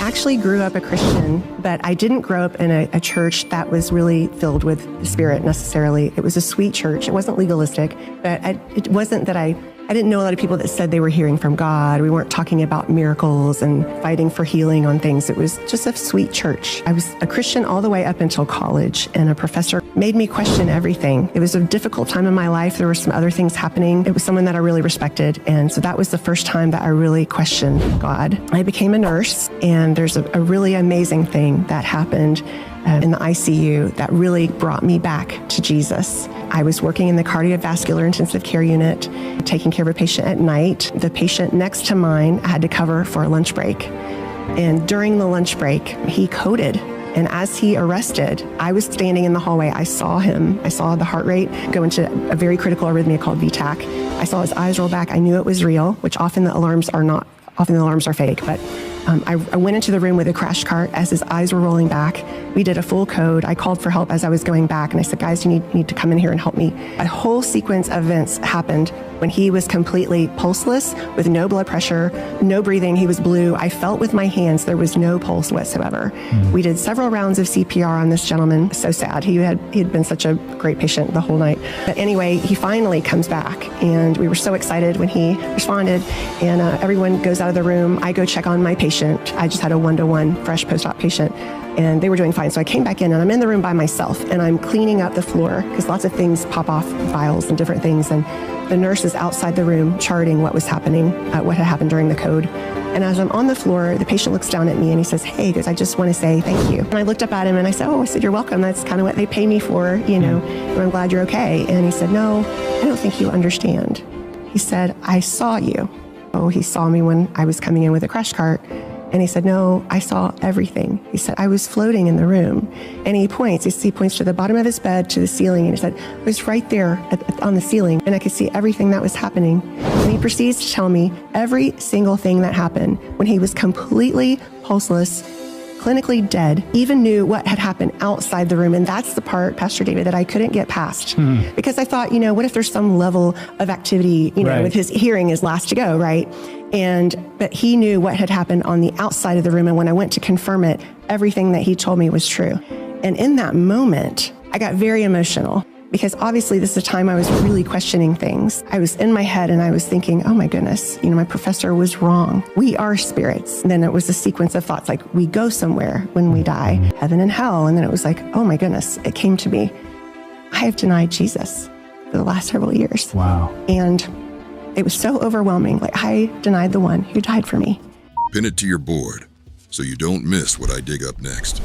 actually grew up a Christian, but I didn't grow up in a church that was really filled with the Spirit necessarily. It was a sweet church. It wasn't legalistic, but it wasn't that I didn't know a lot of people that said they were hearing from God. We weren't talking about miracles and fighting for healing on things. It was just a sweet church. I was a Christian all the way up until college, and a professor made me question everything. It was a difficult time in my life. There were some other things happening. It was someone that I really respected, and so that was the first time that I really questioned God. I became a nurse, and there's a really amazing thing that happened in the ICU that really brought me back to Jesus. I was working in the cardiovascular intensive care unit, taking care of a patient at night. The patient next to mine had to cover for a lunch break. And during the lunch break, he coded. And as he arrested, I was standing in the hallway. I saw him. I saw the heart rate go into a very critical arrhythmia called VTAC. I saw his eyes roll back. I knew it was real, which often the alarms are fake, but I went into the room with a crash cart as his eyes were rolling back. We did a full code. I called for help as I was going back, and I said, guys, you need to come in here and help me. A whole sequence of events happened when he was completely pulseless, with no blood pressure, no breathing. He was blue. I felt with my hands there was no pulse whatsoever. We did several rounds of CPR on this gentleman. So sad. He had been such a great patient the whole night. But anyway, he finally comes back, and we were so excited when he responded, and everyone goes out of the room. I go check on my patient. I just had a one-to-one fresh post-op patient, and they were doing fine. So I came back in, and I'm in the room by myself, and I'm cleaning up the floor because lots of things pop off, files and different things. And the nurse is outside the room charting what was happening, what had happened during the code. And as I'm on the floor, the patient looks down at me and he says, hey, because I just want to say thank you. And I looked up at him and I said, you're welcome. That's kind of what they pay me for, and I'm glad you're okay. And he said, no, I don't think you understand. He said, I saw you. Oh, he saw me when I was coming in with a crash cart. And he said, no, I saw everything. He said, I was floating in the room. And he points to the bottom of his bed, to the ceiling. And he said, I was right there on the ceiling, and I could see everything that was happening. And he proceeds to tell me every single thing that happened when he was completely pulseless, clinically dead, even knew what had happened outside the room. And that's the part, Pastor David, that I couldn't get past. Because I thought, what if there's some level of activity, right, with his hearing is last to go, right? But he knew what had happened on the outside of the room. And when I went to confirm it, everything that he told me was true. And in that moment, I got very emotional, because obviously this is a time I was really questioning things. I was in my head and I was thinking, oh my goodness, my professor was wrong. We are spirits. And then it was a sequence of thoughts like, we go somewhere when we die, heaven and hell. And then it was like, oh my goodness, it came to me. I have denied Jesus for the last several years. Wow. And it was so overwhelming. Like, I denied the one who died for me. Pin it to your board so you don't miss what I dig up next.